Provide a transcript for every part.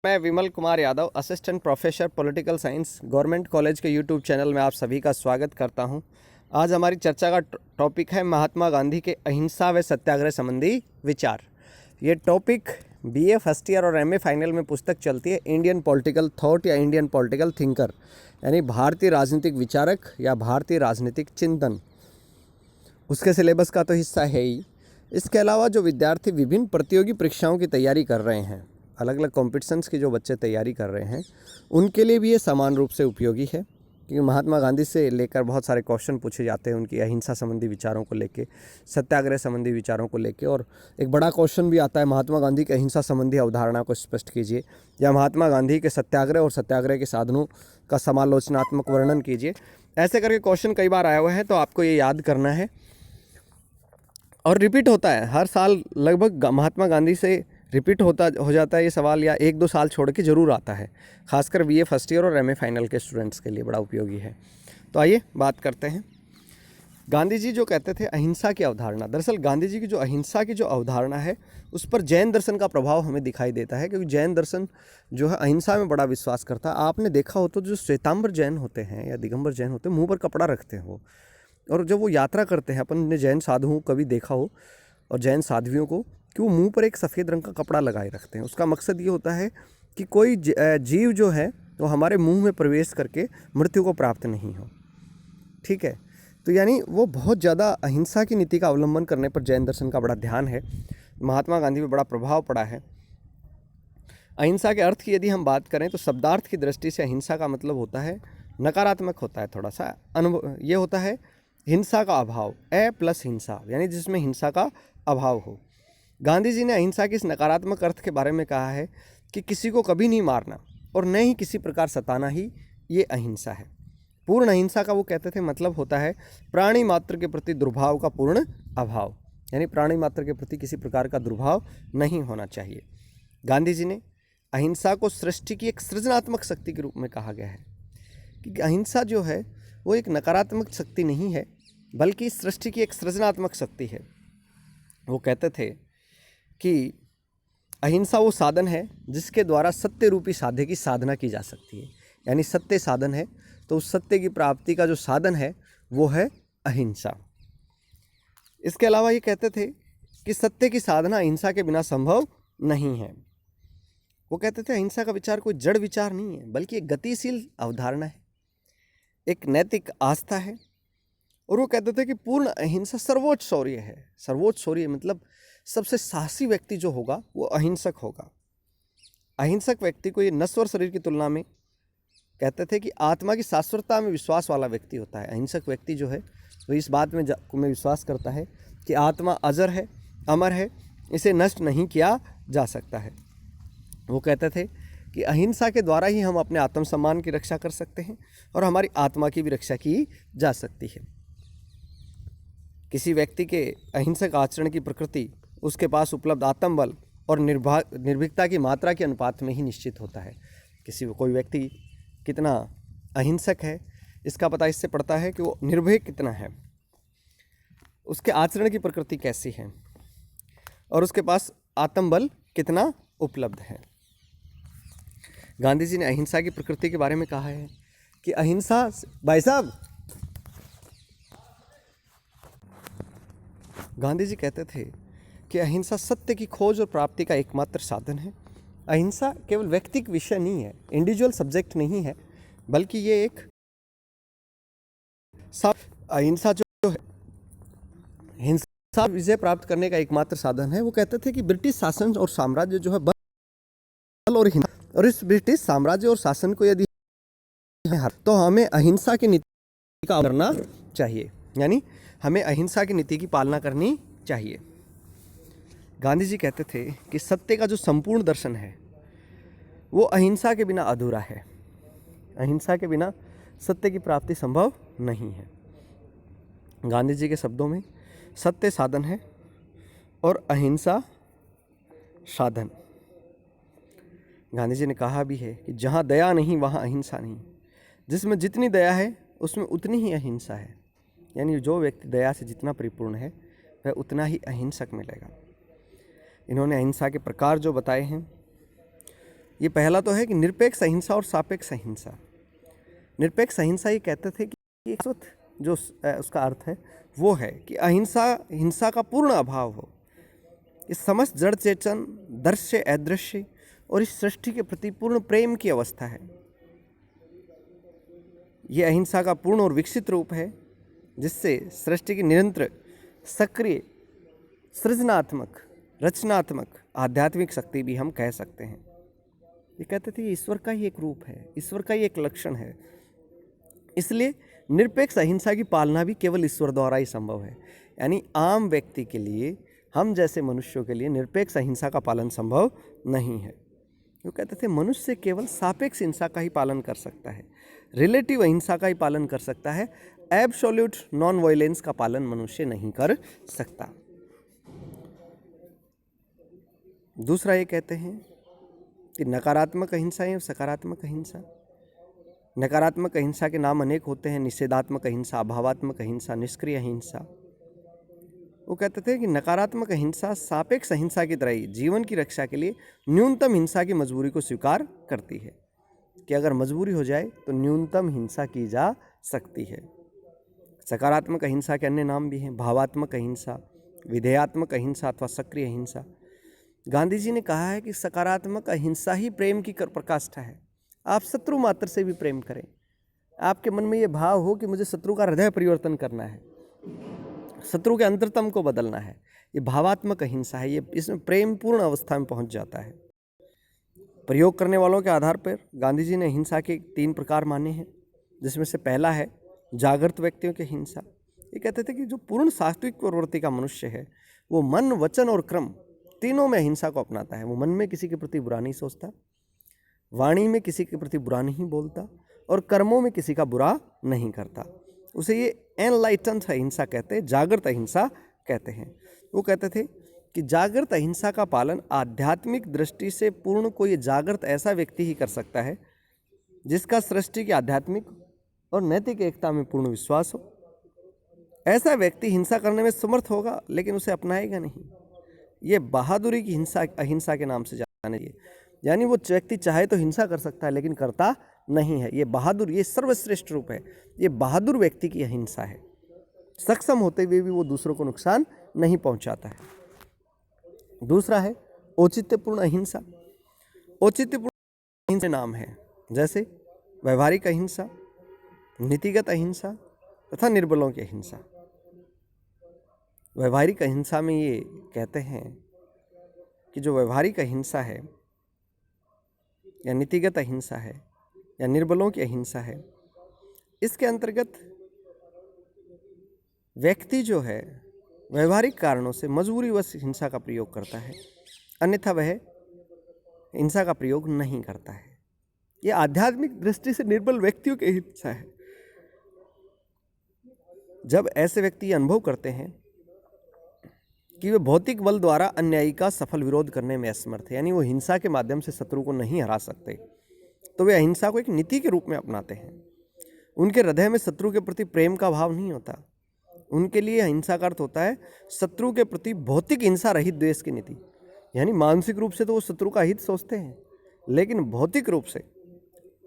मैं Vimal Kumar Yadav, assistant professor political science, government college के YouTube channel में आप सभी का स्वागत करता हूं। आज हमारी चर्चा का टॉपिक है महात्मा गांधी के अहिंसा व सत्याग्रह संबंधी विचार। ये टॉपिक बीए फर्स्ट ईयर और एमए फाइनल में पुस्तक चलती है इंडियन पॉलिटिकल थॉट या इंडियन पॉलिटिकल थिंकर, यानी भारतीय राजनीतिक विचारक या भारतीय राजनीतिक चिंतन, उसके सिलेबस का तो हिस्सा है ही। इसके अलावा जो विद्यार्थी विभिन्न प्रतियोगी परीक्षाओं की तैयारी कर रहे हैं, अलग अलग कॉम्पिटिशन्स की जो बच्चे तैयारी कर रहे हैं, उनके लिए भी ये समान रूप से उपयोगी है, क्योंकि महात्मा गांधी से लेकर बहुत सारे क्वेश्चन पूछे जाते हैं उनकी अहिंसा संबंधी विचारों को लेके, सत्याग्रह संबंधी विचारों को लेके। और एक बड़ा क्वेश्चन भी आता है, महात्मा गांधी की अहिंसा संबंधी अवधारणा को स्पष्ट कीजिए, या महात्मा गांधी के सत्याग्रह और सत्याग्रह के साधनों का समालोचनात्मक वर्णन कीजिए। ऐसे करके क्वेश्चन कई बार आए हुए हैं, तो आपको ये याद करना है। और रिपीट होता है हर साल, लगभग महात्मा गांधी से रिपीट हो जाता है ये सवाल, या एक दो साल छोड़ के ज़रूर आता है, खासकर बीए फर्स्ट ईयर और एमए फाइनल के स्टूडेंट्स के लिए बड़ा उपयोगी है। तो आइए बात करते हैं। गांधी जी जो कहते थे अहिंसा की अवधारणा, दरअसल गांधी जी की जो अहिंसा की जो अवधारणा है उस पर जैन दर्शन का प्रभाव हमें दिखाई देता है, क्योंकि जैन दर्शन जो है अहिंसा में बड़ा विश्वास करता है। आपने देखा हो तो जो श्वेतांबर जैन होते हैं या दिगंबर जैन होते हैं, मुँह पर कपड़ा रखते हो, और जब वो यात्रा करते हैं, अपन ने जैन साधुओं को कभी देखा हो और जैन साध्वियों को, कि वो मुंह पर एक सफ़ेद रंग का कपड़ा लगाए रखते हैं। उसका मकसद ये होता है कि कोई जीव जो है वो हमारे मुंह में प्रवेश करके मृत्यु को प्राप्त नहीं हो। ठीक है, तो यानी वो बहुत ज़्यादा अहिंसा की नीति का अवलंबन करने पर जैन दर्शन का बड़ा ध्यान है, महात्मा गांधी पे बड़ा प्रभाव पड़ा है। अहिंसा के अर्थ की यदि हम बात करें तो शब्दार्थ की दृष्टि से अहिंसा का मतलब होता है, नकारात्मक होता है, थोड़ा सा अनुभव, ये होता है हिंसा का अभाव, प्लस हिंसा, यानी जिसमें हिंसा का अभाव हो। गांधी जी ने अहिंसा के इस नकारात्मक अर्थ के बारे में कहा है कि किसी को कभी नहीं मारना और न ही किसी प्रकार सताना ही ये अहिंसा है। पूर्ण अहिंसा का वो कहते थे मतलब होता है प्राणी मात्र के प्रति दुर्भाव का पूर्ण अभाव, यानी प्राणी मात्र के प्रति किसी प्रकार का दुर्भाव नहीं होना चाहिए। गांधी जी ने अहिंसा को सृष्टि की एक सृजनात्मक शक्ति के रूप में कहा गया है, कि अहिंसा जो है वो एक नकारात्मक शक्ति नहीं है, बल्कि सृष्टि की एक सृजनात्मक शक्ति है। वो कहते थे कि अहिंसा वो साधन है जिसके द्वारा सत्य रूपी साध्य की साधना की जा सकती है, यानी सत्य साधन है, तो उस सत्य की प्राप्ति का जो साधन है वो है अहिंसा। इसके अलावा ये कहते थे कि सत्य की साधना अहिंसा के बिना संभव नहीं है। वो कहते थे अहिंसा का विचार कोई जड़ विचार नहीं है, बल्कि एक गतिशील अवधारणा है, एक नैतिक आस्था है। और वो कहते थे कि पूर्ण अहिंसा सर्वोच्च शौर्य है। सर्वोच्च शौर्य मतलब सबसे साहसी व्यक्ति जो होगा वो अहिंसक होगा। अहिंसक व्यक्ति को ये नश्वर शरीर की तुलना में कहते थे कि आत्मा की शाश्वतता में विश्वास वाला व्यक्ति होता है। अहिंसक व्यक्ति जो है वो इस बात में विश्वास करता है कि आत्मा अजर है, अमर है, इसे नष्ट नहीं किया जा सकता है। वो कहते थे कि अहिंसा के द्वारा ही हम अपने आत्मसम्मान की रक्षा कर सकते हैं और हमारी आत्मा की भी रक्षा की जा सकती है। किसी व्यक्ति के अहिंसक आचरण की प्रकृति उसके पास उपलब्ध आत्मबल और निर्भीकता की मात्रा के अनुपात में ही निश्चित होता है। कोई व्यक्ति कितना अहिंसक है इसका पता इससे पड़ता है कि वो निर्भीक कितना है, उसके आचरण की प्रकृति कैसी है, और उसके पास आत्मबल कितना उपलब्ध है। गांधी जी ने अहिंसा की प्रकृति के बारे में कहा है कि अहिंसा, भाई साहब, गांधी जी कहते थे कि अहिंसा सत्य की खोज और प्राप्ति का एकमात्र साधन है। अहिंसा केवल व्यक्तिगत विषय नहीं है, इंडिविजुअल सब्जेक्ट नहीं है, बल्कि ये एक अहिंसा जो है हिंसा विजय प्राप्त करने का एकमात्र साधन है। वो कहते थे कि ब्रिटिश शासन और साम्राज्य जो है बल और हिंसा, और इस ब्रिटिश साम्राज्य और शासन को यदि तो हमें अहिंसा की नीति का करना चाहिए, यानी हमें अहिंसा की नीति की पालना करनी चाहिए। गांधी जी कहते थे कि सत्य का जो संपूर्ण दर्शन है वो अहिंसा के बिना अधूरा है। अहिंसा के बिना सत्य की प्राप्ति संभव नहीं है। गांधी जी के शब्दों में सत्य साधन है और अहिंसा साधन। गांधी जी ने कहा भी है कि जहाँ दया नहीं वहाँ अहिंसा नहीं, जिसमें जितनी दया है उसमें उतनी ही अहिंसा है, यानी जो व्यक्ति दया से जितना परिपूर्ण है वह उतना ही अहिंसक मिलेगा। इन्होंने अहिंसा के प्रकार जो बताए हैं ये पहला तो है कि निरपेक्ष अहिंसा और सापेक्ष अहिंसा। निरपेक्ष अहिंसा ये कहते थे कि एक वक्त जो उसका अर्थ है वो है कि अहिंसा हिंसा का पूर्ण अभाव हो। इस समस्त जड़ चेतन, दृश्य अदृश्य और इस सृष्टि के प्रति पूर्ण प्रेम की अवस्था है। ये अहिंसा का पूर्ण और विकसित रूप है जिससे सृष्टि की निरंतर सक्रिय सृजनात्मक रचनात्मक आध्यात्मिक शक्ति भी हम कह सकते हैं। ये कहते थे ये ईश्वर का ही एक रूप है, ईश्वर का ही एक लक्षण है। इसलिए निरपेक्ष अहिंसा की पालना भी केवल ईश्वर द्वारा ही संभव है। यानी आम व्यक्ति के लिए, हम जैसे मनुष्यों के लिए निरपेक्ष अहिंसा का पालन संभव नहीं है। वो कहते थे मनुष्य केवल सापेक्ष हिंसा का ही पालन कर सकता है, रिलेटिव अहिंसा का ही पालन कर सकता है। एब्सोल्यूट नॉन वायलेंस का पालन मनुष्य नहीं कर सकता। दूसरा ये कहते हैं कि नकारात्मक अहिंसा है और सकारात्मक अहिंसा। नकारात्मक अहिंसा के नाम अनेक होते हैं, निषेधात्मक अहिंसा, अभावात्मक अहिंसा, निष्क्रिय अहिंसा। वो कहते थे कि नकारात्मक अहिंसा सापेक्ष अहिंसा की तरह ही जीवन की रक्षा के लिए न्यूनतम हिंसा की मजबूरी को स्वीकार करती है, कि अगर मजबूरी हो जाए तो न्यूनतम हिंसा की जा सकती है। सकारात्मक अहिंसा के अन्य नाम भी हैं, भावात्मक अहिंसा, विधेयात्मक अहिंसा अथवा सक्रिय अहिंसा। गांधी जी ने कहा है कि सकारात्मक अहिंसा ही प्रेम की प्रकाष्ठा है। आप शत्रु मात्र से भी प्रेम करें। आपके मन में ये भाव हो कि मुझे शत्रु का हृदय परिवर्तन करना है, शत्रु के अंतरतम को बदलना है, ये भावात्मक अहिंसा है। ये इसमें प्रेम पूर्ण अवस्था में पहुंच जाता है। प्रयोग करने वालों के आधार पर गांधी जी ने हिंसा के 3 प्रकार माने हैं, जिसमें से पहला है जागृत व्यक्तियों की हिंसा। ये कहते थे कि जो पूर्ण सात्विक प्रवृत्ति का मनुष्य है वो मन, वचन और क्रम तीनों में अहिंसा को अपनाता है। वो मन में किसी के प्रति बुरा नहीं सोचता, वाणी में किसी के प्रति बुरा नहीं बोलता और कर्मों में किसी का बुरा नहीं करता। उसे ये एनलाइटन्ड अहिंसा कहते हैं, जागृत अहिंसा कहते हैं। वो कहते थे कि जागृत अहिंसा का पालन आध्यात्मिक दृष्टि से पूर्ण कोई जागृत ऐसा व्यक्ति ही कर सकता है जिसका सृष्टि की आध्यात्मिक और नैतिक एकता में पूर्ण विश्वास हो। ऐसा व्यक्ति हिंसा करने में समर्थ होगा लेकिन उसे अपनाएगा नहीं। ये बहादुरी की हिंसा अहिंसा के नाम से जाने चाहिए। यानी वो व्यक्ति चाहे तो हिंसा कर सकता है लेकिन करता नहीं है। ये बहादुर, ये सर्वश्रेष्ठ रूप है। ये बहादुर व्यक्ति की अहिंसा है। सक्षम होते हुए भी वो दूसरों को नुकसान नहीं पहुंचाता है। दूसरा है औचित्यपूर्ण अहिंसा। औचित्यपूर्ण अहिंसा नाम है जैसे व्यवहारिक अहिंसा, नीतिगत अहिंसा तथा निर्बलों की अहिंसा। व्यवहारिक अहिंसा में ये कहते हैं कि जो व्यवहारिक अहिंसा है या नीतिगत अहिंसा है या निर्बलों की अहिंसा है, इसके अंतर्गत व्यक्ति जो है व्यवहारिक कारणों से मजबूरीवश हिंसा का प्रयोग करता है, अन्यथा वह हिंसा का प्रयोग नहीं करता है। यह आध्यात्मिक दृष्टि से निर्बल व्यक्तियों की हिंसा है। जब ऐसे व्यक्ति अनुभव करते हैं कि वे भौतिक बल द्वारा अन्यायी का सफल विरोध करने में असमर्थ है, यानी वो हिंसा के माध्यम से शत्रु को नहीं हरा सकते, तो वे अहिंसा को एक नीति के रूप में अपनाते हैं। उनके हृदय में शत्रु के प्रति प्रेम का भाव नहीं होता। उनके लिए अहिंसा का अर्थ होता है शत्रु के प्रति भौतिक हिंसा रहित द्वेष की नीति। यानी मानसिक रूप से तो वो शत्रु का हित सोचते हैं लेकिन भौतिक रूप से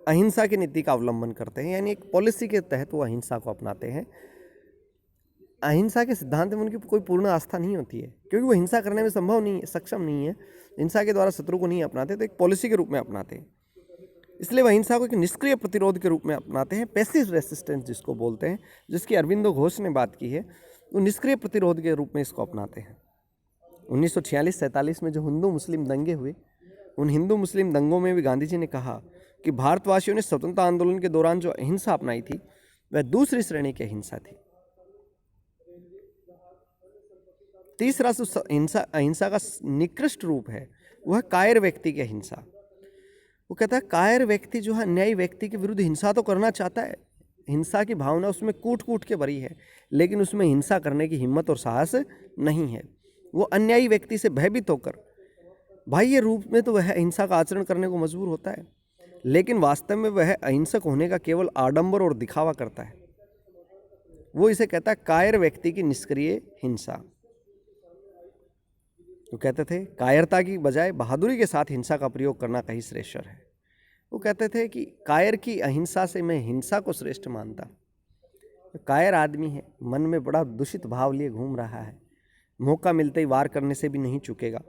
अहिंसा की नीति का अवलंबन करते हैं, यानी एक पॉलिसी के तहत वो अहिंसा को अपनाते हैं। अहिंसा के सिद्धांत में उनकी कोई पूर्ण आस्था नहीं होती है क्योंकि वो हिंसा करने में संभव नहीं है, सक्षम नहीं है। हिंसा के द्वारा शत्रु को नहीं अपनाते, तो एक पॉलिसी के रूप में अपनाते हैं। इसलिए वह हिंसा को एक निष्क्रिय प्रतिरोध के रूप में अपनाते हैं, पैसिव रेसिस्टेंस जिसको बोलते हैं, जिसकी अरविंदो घोष ने बात की है। वो निष्क्रिय प्रतिरोध के रूप में इसको अपनाते हैं। 1946-47 में जो हिंदू मुस्लिम दंगे हुए, उन हिंदू मुस्लिम दंगों में भी गांधी जी ने कहा कि भारतवासियों ने स्वतंत्रता आंदोलन के दौरान जो अहिंसा अपनाई थी वह दूसरी श्रेणी की अहिंसा थी। तीसरा अहिंसा का निकृष्ट रूप है वह कायर व्यक्ति की अहिंसा। वो कहता है कायर व्यक्ति जो है अन्यायी व्यक्ति के विरुद्ध हिंसा तो करना चाहता है, हिंसा की भावना उसमें कूट कूट के भरी है, लेकिन उसमें हिंसा करने की हिम्मत और साहस नहीं है। वो अन्यायी व्यक्ति से भयभीत होकर बाह्य रूप में तो वह अहिंसा का आचरण करने को मजबूर होता है, लेकिन वास्तव में वह अहिंसक होने का केवल आडंबर और दिखावा करता है। वो इसे कहता है कायर व्यक्ति की निष्क्रिय हिंसा। वो कहते थे कायरता की बजाय बहादुरी के साथ हिंसा का प्रयोग करना कहीं श्रेष्ठतर है। वो कहते थे कि कायर की अहिंसा से मैं हिंसा को श्रेष्ठ मानता। कायर आदमी है, मन में बड़ा दूषित भाव लिए घूम रहा है, मौका मिलते ही वार करने से भी नहीं चूकेगा,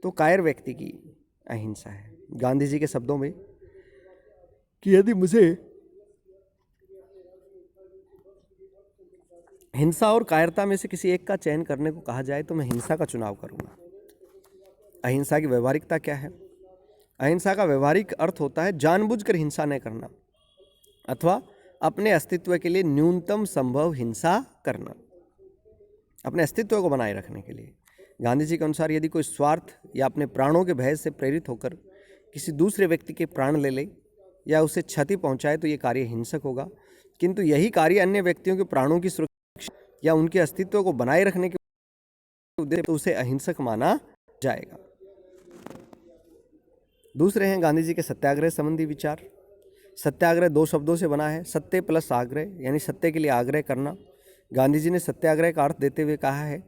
तो कायर व्यक्ति की अहिंसा है। गांधी जी के शब्दों में कि यदि मुझे हिंसा और कायरता में से किसी एक का चयन करने को कहा जाए तो मैं हिंसा का चुनाव करूंगा। अहिंसा की व्यवहारिकता क्या है? अहिंसा का व्यवहारिक अर्थ होता है जानबूझकर हिंसा न करना अथवा अपने अस्तित्व के लिए न्यूनतम संभव हिंसा करना, अपने अस्तित्व को बनाए रखने के लिए। गांधी जी के अनुसार यदि कोई स्वार्थ या अपने प्राणों के भय से प्रेरित होकर किसी दूसरे व्यक्ति के प्राण ले ले या उसे क्षति पहुंचाए तो ये कार्य हिंसक होगा, किंतु यही कार्य अन्य व्यक्तियों के प्राणों की सुरक्षा या उनके अस्तित्व को बनाए रखने के उद्देश्य तो उसे अहिंसक माना जाएगा। दूसरे हैं गांधी जी के सत्याग्रह संबंधी विचार। सत्याग्रह दो शब्दों से बना है, सत्य प्लस आग्रह, यानी सत्य के लिए आग्रह करना। गांधी जी ने सत्याग्रह का अर्थ देते हुए कहा है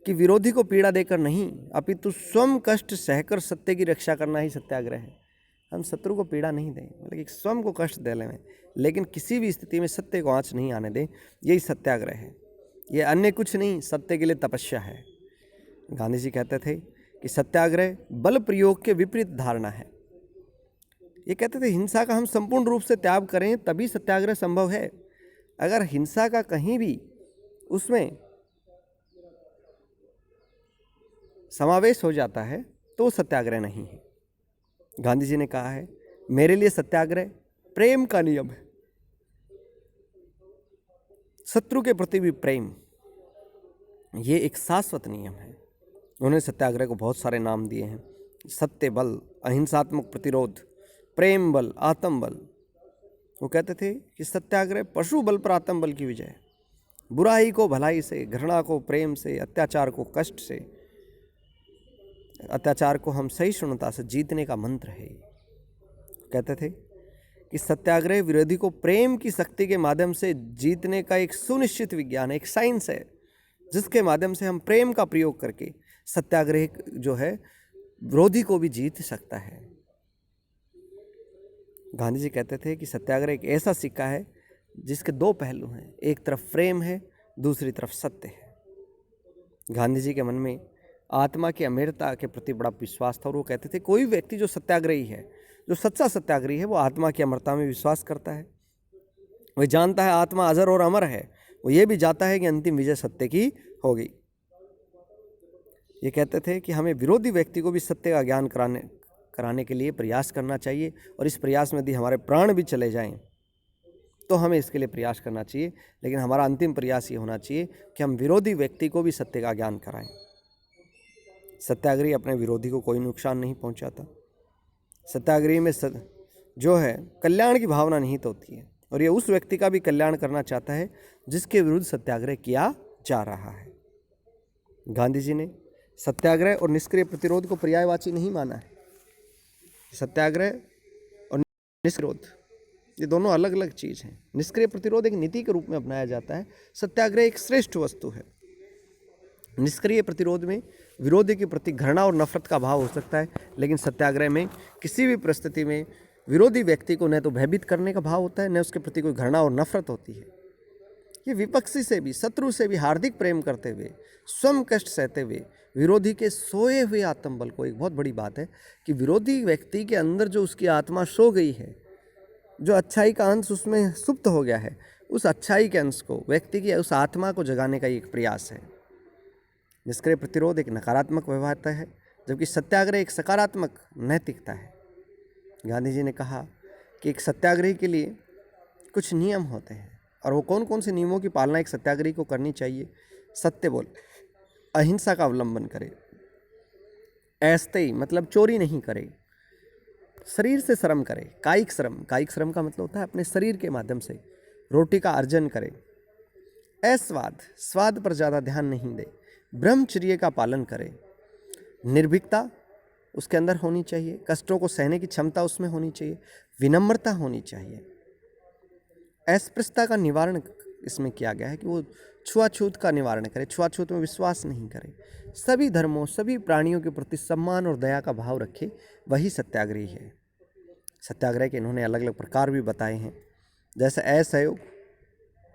कि विरोधी को पीड़ा देकर नहीं अपितु स्वयं कष्ट सहकर सत्य की रक्षा करना ही सत्याग्रह है। हम शत्रु को पीड़ा नहीं दें, मतलब कि स्वयं को कष्ट दे लें, लेकिन किसी भी स्थिति में सत्य को आँच नहीं आने दें, यही सत्याग्रह है। ये अन्य कुछ नहीं, सत्य के लिए तपस्या है। गांधी जी कहते थे कि सत्याग्रह बल प्रयोग के विपरीत धारणा है। ये कहते थे हिंसा का हम संपूर्ण रूप से त्याग करें तभी सत्याग्रह संभव है। अगर हिंसा का कहीं भी उसमें समावेश हो जाता है तो सत्याग्रह नहीं है। गांधी जी ने कहा है मेरे लिए सत्याग्रह प्रेम का नियम है, शत्रु के प्रति भी प्रेम, ये एक शाश्वत नियम है। उन्होंने सत्याग्रह को बहुत सारे नाम दिए हैं, सत्य बल, अहिंसात्मक प्रतिरोध, प्रेम बल, आत्म बल। वो कहते थे कि सत्याग्रह पशु बल पर आत्म बल की विजय, बुराई को भलाई से, घृणा को प्रेम से, अत्याचार को कष्ट से, अत्याचार को हम सहिष्णुता से जीतने का मंत्र है। कहते थे कि सत्याग्रह विरोधी को प्रेम की शक्ति के माध्यम से जीतने का एक सुनिश्चित विज्ञान है, एक साइंस है, जिसके माध्यम से हम प्रेम का प्रयोग करके सत्याग्रह जो है विरोधी को भी जीत सकता है। गांधी जी कहते थे कि सत्याग्रह एक ऐसा सिक्का है जिसके दो पहलू हैं, एक तरफ प्रेम है, दूसरी तरफ सत्य है। गांधी जी के मन में आत्मा की अमरता के प्रति बड़ा विश्वास था और वो कहते थे कोई व्यक्ति जो सत्याग्रही है, जो सच्चा सत्याग्रही है, वो आत्मा की अमरता में विश्वास करता है। वह जानता है आत्मा अजर और अमर है। वो ये भी जानता है कि अंतिम विजय सत्य की होगी। ये कहते थे कि हमें विरोधी व्यक्ति को भी सत्य का ज्ञान कराने के लिए प्रयास करना चाहिए और इस प्रयास में यदि हमारे प्राण भी चले जाएं तो हमें इसके लिए प्रयास करना चाहिए, लेकिन हमारा अंतिम प्रयास ये होना चाहिए कि हम विरोधी व्यक्ति को भी सत्य का ज्ञान कराएं। सत्याग्रही अपने विरोधी को कोई नुकसान नहीं पहुंचाता। सत्याग्रही में जो है कल्याण की भावना निहित होती है और ये उस व्यक्ति का भी कल्याण करना चाहता है जिसके विरुद्ध सत्याग्रह किया जा रहा है। गांधी जी ने सत्याग्रह और निष्क्रिय प्रतिरोध को पर्यायवाची नहीं माना है। सत्याग्रह और निष्क्रिय ये दोनों अलग अलग चीज़ हैं। निष्क्रिय प्रतिरोध एक नीति के रूप में अपनाया जाता है, सत्याग्रह एक श्रेष्ठ वस्तु है। निष्क्रिय प्रतिरोध में विरोधी के प्रति घृणा और नफरत का भाव हो सकता है, लेकिन सत्याग्रह में किसी भी परिस्थिति में विरोधी व्यक्ति को न तो भयभीत करने का भाव होता है, न उसके प्रति कोई घृणा और नफरत होती है। ये विपक्षी से भी, शत्रु से भी हार्दिक प्रेम करते हुए, स्वयं कष्ट सहते हुए विरोधी के सोए हुए आत्मबल को, एक बहुत बड़ी बात है कि विरोधी व्यक्ति के अंदर जो उसकी आत्मा सो गई है, जो अच्छाई का अंश उसमें सुप्त हो गया है, उस अच्छाई के अंश को, व्यक्ति की उस आत्मा को जगाने का एक प्रयास है। निष्क्रिय प्रतिरोध एक नकारात्मक व्यवहारता है, जबकि सत्याग्रह एक सकारात्मक नैतिकता है। गांधी जी ने कहा कि एक सत्याग्रही के लिए कुछ नियम होते हैं और वो कौन कौन से नियमों की पालना एक सत्याग्रही को करनी चाहिए। सत्य बोल, अहिंसा का अवलंबन करे, ऐस्तेई मतलब चोरी नहीं करे, शरीर से श्रम करे, कायिक श्रम का मतलब होता है अपने शरीर के माध्यम से रोटी का अर्जन करे, स्वाद पर ज़्यादा ध्यान नहीं दे, ब्रह्मचर्य का पालन करे, निर्भीकता उसके अंदर होनी चाहिए, कष्टों को सहने की क्षमता उसमें होनी चाहिए, विनम्रता होनी चाहिए, अस्पृश्यता का निवारण इसमें किया गया है कि वो छुआछूत का निवारण करे, छुआछूत में विश्वास नहीं करे, सभी धर्मों सभी प्राणियों के प्रति सम्मान और दया का भाव रखे, वही सत्याग्रही है। सत्याग्रह के इन्होंने अलग अलग प्रकार भी बताए हैं, जैसे असहयोग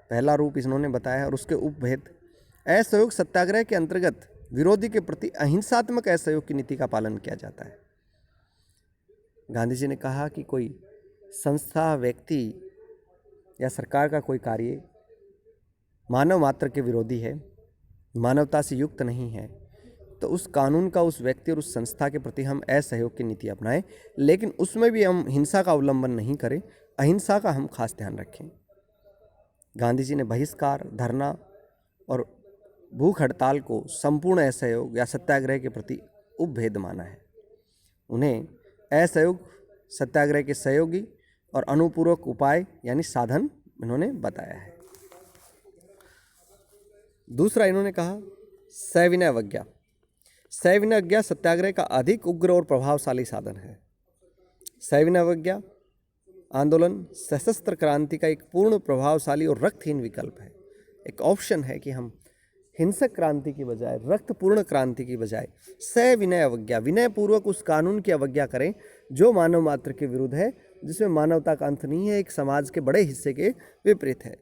पहला रूप इन्होंने बताया है और उसके उपभेद। असहयोग सत्याग्रह के अंतर्गत विरोधी के प्रति अहिंसात्मक असहयोग की नीति का पालन किया जाता है। गांधी जी ने कहा कि कोई संस्था, व्यक्ति या सरकार का कोई कार्य मानव मात्र के विरोधी है, मानवता से युक्त नहीं है, तो उस कानून का उस व्यक्ति और उस संस्था के प्रति हम असहयोग की नीति अपनाएं, लेकिन उसमें भी हम हिंसा का अवलंबन नहीं करें, अहिंसा का हम खास ध्यान रखें। गांधी जी ने बहिष्कार, धरना और भूख हड़ताल को संपूर्ण असहयोग या सत्याग्रह के प्रति उपभेद माना है। उन्हें असहयोग सत्याग्रह के सहयोगी और अनुपूरक उपाय यानी साधन इन्होंने बताया है। दूसरा इन्होंने कहा सविनय अवज्ञा। सविनय अवज्ञा सत्याग्रह का अधिक उग्र और प्रभावशाली साधन है। सविनय अवज्ञा आंदोलन सशस्त्र क्रांति का एक पूर्ण प्रभावशाली और रक्तहीन विकल्प है। एक ऑप्शन है कि हम हिंसक क्रांति की बजाय, रक्तपूर्ण क्रांति की बजाय सविनय अवज्ञा, विनयपूर्वक उस कानून की अवज्ञा करें जो मानव मात्र के विरुद्ध है, जिसमें मानवता का अंत नहीं है, एक समाज के बड़े हिस्से के विपरीत है।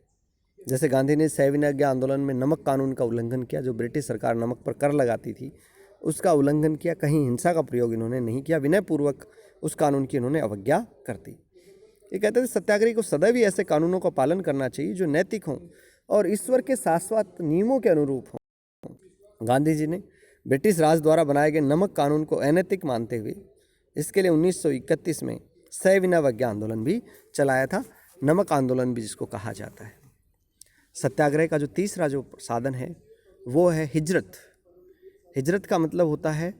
जैसे गांधी ने सविनय अवज्ञा आंदोलन में नमक कानून का उल्लंघन किया, जो ब्रिटिश सरकार नमक पर कर लगाती थी, उसका उल्लंघन किया। कहीं हिंसा का प्रयोग इन्होंने नहीं किया, विनयपूर्वक उस कानून की इन्होंने अवज्ञा कर दी। ये कहते थे सत्याग्रही को सदैव ही ऐसे कानूनों का पालन करना चाहिए जो नैतिक हों और ईश्वर के शाश्वत नियमों के अनुरूप हों। गांधी जी ने ब्रिटिश राज द्वारा बनाए गए नमक कानून को अनैतिक मानते हुए इसके लिए 1931 में सविनय अवज्ञा आंदोलन भी चलाया था, नमक आंदोलन भी जिसको कहा जाता है। सत्याग्रह का जो तीसरा जो साधन है वो है हिजरत। हिजरत का मतलब होता है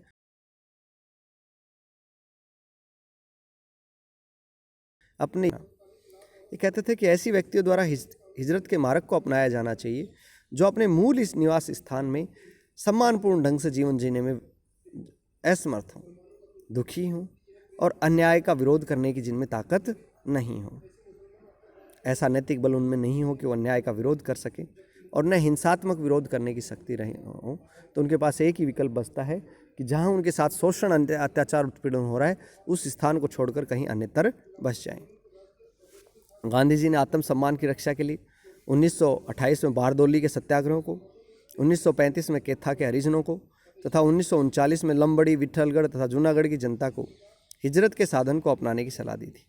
अपने, ये कहते थे कि ऐसी व्यक्तियों द्वारा हिजरत के मार्ग को अपनाया जाना चाहिए जो अपने मूल इस निवास स्थान में सम्मानपूर्ण ढंग से जीवन जीने में असमर्थ हों, दुखी हों और अन्याय का विरोध करने की जिनमें ताकत नहीं हो। ऐसा नैतिक बल उनमें नहीं हो कि वो अन्याय का विरोध कर सके और न हिंसात्मक विरोध करने की शक्ति रही हो, तो उनके पास एक ही विकल्प बचता है कि जहाँ उनके साथ शोषण, अत्याचार, उत्पीड़न हो रहा है, उस स्थान को छोड़कर कहीं अन्यत्र बस जाएं। गांधी जी ने आत्मसम्मान की रक्षा के लिए 1928 में बारदौली के सत्याग्रहों को, 1935 में कैथा के हरिजनों को तथा 1939 में लंबड़ी, विट्ठलगढ़ तथा जूनागढ़ की जनता को हिजरत के साधन को अपनाने की सलाह दी थी।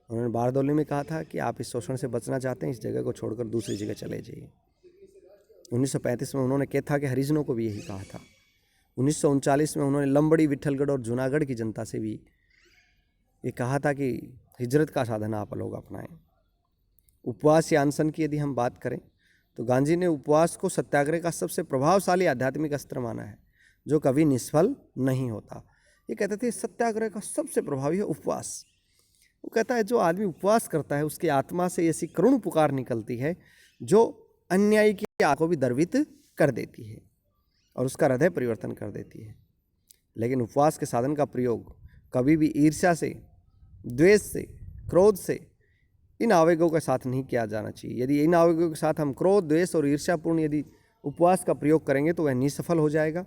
उन्होंने बारदौली में कहा था कि आप इस शोषण से बचना चाहते हैं, इस जगह को छोड़कर दूसरी जगह चले जाइए। 1935 में उन्होंने कैथा के हरिजनों को भी यही कहा था। 1939 में उन्होंने लंबड़ी, विट्ठलगढ़ और जूनागढ़ की जनता से भी ये कहा था कि हिजरत का साधन आप लोग अपनाएं। उपवास या अनशन की यदि हम बात करें तो गांधी ने उपवास को सत्याग्रह का सबसे प्रभावशाली आध्यात्मिक अस्त्र माना है, जो कभी निष्फल नहीं होता। ये कहते थे सत्याग्रह का सबसे प्रभावी है उपवास। वो कहता है जो आदमी उपवास करता है उसकी आत्मा से ऐसी करुण पुकार निकलती है जो अन्यायी की आंख को भी द्रवित कर देती है और उसका हृदय परिवर्तन कर देती है। लेकिन उपवास के साधन का प्रयोग कभी भी ईर्ष्या से, द्वेष से, क्रोध से, इन आवेगों के साथ नहीं किया जाना चाहिए। यदि इन आवेगों के साथ हम क्रोध, द्वेष और ईर्ष्यापूर्ण यदि उपवास का प्रयोग करेंगे तो वह निसफल हो जाएगा।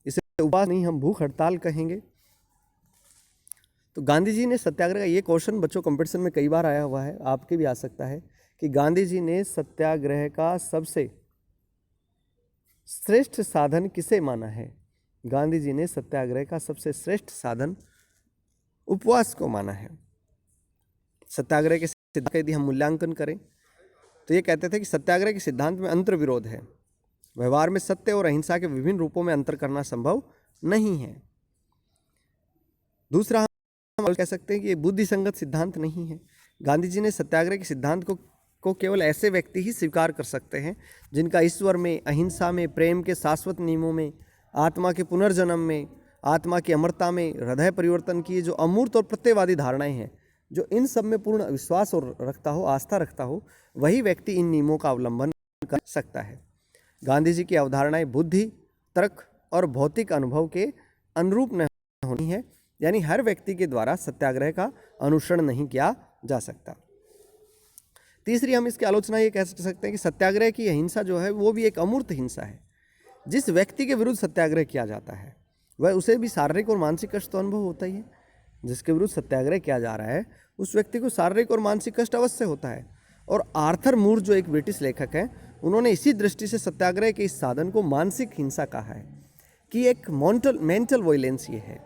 इसे उपवास नहीं, हम भूख हड़ताल कहेंगे। तो गांधी जी ने सत्याग्रह का ये क्वेश्चन बच्चों कंपटीशन में कई बार आया हुआ है, आपके भी आ सकता है, कि गांधी जी ने सत्याग्रह का सबसे श्रेष्ठ साधन किसे माना है। गांधी जी ने सत्याग्रह का सबसे श्रेष्ठ साधन उपवास को माना है। सत्याग्रह के सिद्धांत का यदि हम मूल्यांकन करें तो ये कहते थे कि सत्याग्रह के सिद्धांत में अंतर विरोध है। व्यवहार में सत्य और अहिंसा के विभिन्न रूपों में अंतर करना संभव नहीं है। दूसरा हम कह सकते हैं कि ये बुद्धि संगत सिद्धांत नहीं है। गांधी जी ने सत्याग्रह के सिद्धांत को केवल ऐसे व्यक्ति ही स्वीकार कर सकते हैं जिनका ईश्वर में, अहिंसा में, प्रेम के शाश्वत नियमों में, आत्मा के पुनर्जन्म में, आत्मा की अमरता में, हृदय परिवर्तन की जो अमूर्त और प्रत्ययवादी धारणाएं हैं, जो इन सब में पूर्ण विश्वास और रखता हो, आस्था रखता हो, वही व्यक्ति इन नियमों का अवलंबन कर सकता है। गांधी जी की अवधारणाएं बुद्धि, तर्क और भौतिक अनुभव के अनुरूप न होनी है, यानी हर व्यक्ति के द्वारा सत्याग्रह का अनुसरण नहीं किया जा सकता। तीसरी हम इसकी आलोचना ये कह सकते हैं कि सत्याग्रह की हिंसा जो है वो भी एक अमूर्त हिंसा है। जिस व्यक्ति के विरुद्ध सत्याग्रह किया जाता है वह उसे भी शारीरिक और मानसिक कष्ट तो अनुभव होता ही है। जिसके विरुद्ध सत्याग्रह किया जा रहा है उस व्यक्ति को शारीरिक और मानसिक कष्ट अवश्य होता है। और आर्थर मूर जो एक ब्रिटिश लेखक हैं, उन्होंने इसी दृष्टि से सत्याग्रह के इस साधन को मानसिक हिंसा कहा है कि एक मेंटल वायलेंस ये है।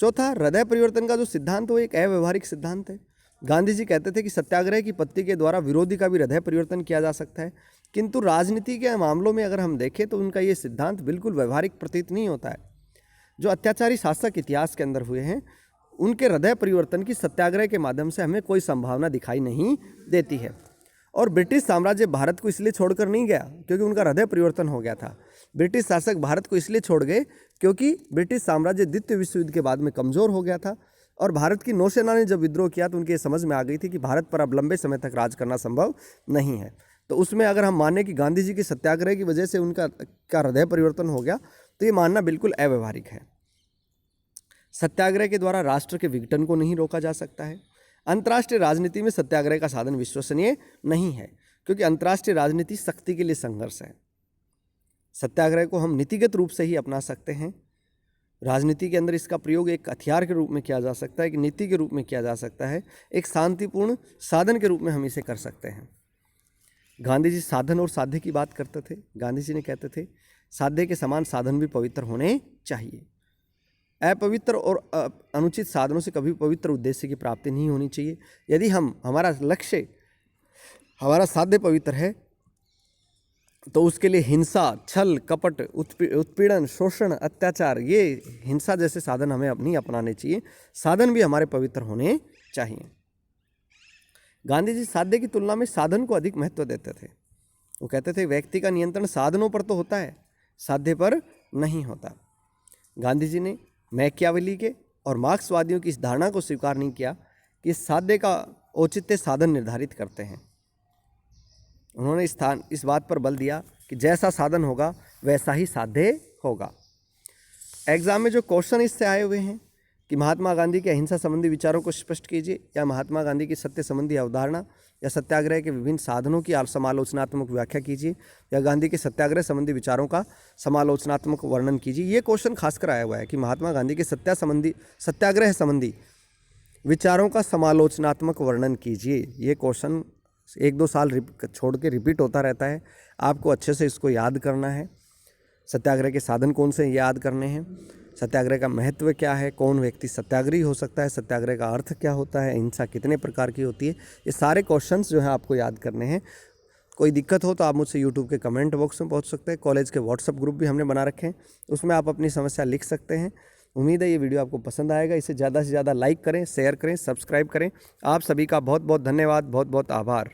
चौथा, हृदय परिवर्तन का जो सिद्धांत वो एक अव्यवहारिक सिद्धांत है। गांधी जी कहते थे कि सत्याग्रह की पत्ती के द्वारा विरोधी का भी हृदय परिवर्तन किया जा सकता है, किंतु राजनीति के मामलों में अगर हम देखें तो उनका ये सिद्धांत बिल्कुल व्यवहारिक प्रतीत नहीं होता है। जो अत्याचारी शासक इतिहास के अंदर हुए हैं उनके हृदय परिवर्तन की सत्याग्रह के माध्यम से हमें कोई संभावना दिखाई नहीं देती है। और ब्रिटिश साम्राज्य भारत को इसलिए छोड़कर नहीं गया क्योंकि उनका हृदय परिवर्तन हो गया था। ब्रिटिश शासक भारत को इसलिए छोड़ गए क्योंकि ब्रिटिश साम्राज्य द्वितीय विश्व युद्ध के बाद में कमज़ोर हो गया था और भारत की नौसेना ने जब विद्रोह किया तो उनके ये समझ में आ गई थी कि भारत पर अब लंबे समय तक राज करना संभव नहीं है। तो उसमें अगर हम माने कि गांधी जी के सत्याग्रह की वजह से उनका हृदय परिवर्तन हो गया तो ये मानना बिल्कुल अव्यवहारिक है। सत्याग्रह के द्वारा राष्ट्र के विघटन को नहीं रोका जा सकता है। अंतर्राष्ट्रीय राजनीति में सत्याग्रह का साधन विश्वसनीय नहीं है क्योंकि अंतर्राष्ट्रीय राजनीति शक्ति के लिए संघर्ष है। सत्याग्रह को हम नीतिगत रूप से ही अपना सकते हैं। राजनीति के अंदर इसका प्रयोग एक हथियार के रूप में किया जा सकता है, एक नीति के रूप में किया जा सकता है, एक शांतिपूर्ण साधन के रूप में हम इसे कर सकते हैं। गांधी जी साधन और साध्य की बात करते थे। गांधी जी ने कहते थे साध्य के समान साधन भी पवित्र होने चाहिए। अपवित्र और अनुचित साधनों से कभी पवित्र उद्देश्य की प्राप्ति नहीं होनी चाहिए। यदि हमारा लक्ष्य, हमारा साध्य पवित्र है तो उसके लिए हिंसा, छल, कपट, उत्पीड़न, शोषण, अत्याचार, ये हिंसा जैसे साधन हमें नहीं अपनाने चाहिए। साधन भी हमारे पवित्र होने चाहिए। गांधी जी साध्य की तुलना में साधन को अधिक महत्व देते थे। वो कहते थे व्यक्ति का नियंत्रण साधनों पर तो होता है, साध्य पर नहीं होता। गांधी जी ने मैकियावेली के और मार्क्सवादियों की इस धारणा को स्वीकार नहीं किया कि साध्य का औचित्य साधन निर्धारित करते हैं। उन्होंने इस बात पर बल दिया कि जैसा साधन होगा वैसा ही साध्य होगा। एग्जाम में जो क्वेश्चन इससे आए हुए हैं कि महात्मा गांधी के अहिंसा संबंधी विचारों को स्पष्ट कीजिए, या महात्मा गांधी की सत्य संबंधी अवधारणा, या सत्याग्रह के विभिन्न साधनों की समालोचनात्मक व्याख्या कीजिए, या गांधी के सत्याग्रह संबंधी विचारों का समालोचनात्मक वर्णन कीजिए। ये क्वेश्चन खासकर आया हुआ है कि महात्मा गांधी के सत्याग्रह संबंधी विचारों का समालोचनात्मक वर्णन कीजिए। ये क्वेश्चन 1-2 साल छोड़ के रिपीट होता रहता है। आपको अच्छे से इसको याद करना है। सत्याग्रह के साधन कौन से याद करने हैं, सत्याग्रह का महत्व क्या है, कौन व्यक्ति सत्याग्रही हो सकता है, सत्याग्रह का अर्थ क्या होता है, हिंसा कितने प्रकार की होती है, ये सारे क्वेश्चंस जो हैं आपको याद करने हैं। कोई दिक्कत हो तो आप मुझसे यूट्यूब के कमेंट बॉक्स में पूछ सकते हैं। कॉलेज के व्हाट्सएप ग्रुप भी हमने बना रखे हैं, उसमें आप अपनी समस्या लिख सकते हैं। उम्मीद है ये वीडियो आपको पसंद आएगा। इसे ज़्यादा से ज़्यादा लाइक करें, शेयर करें, सब्सक्राइब करें। आप सभी का बहुत बहुत धन्यवाद, बहुत बहुत आभार।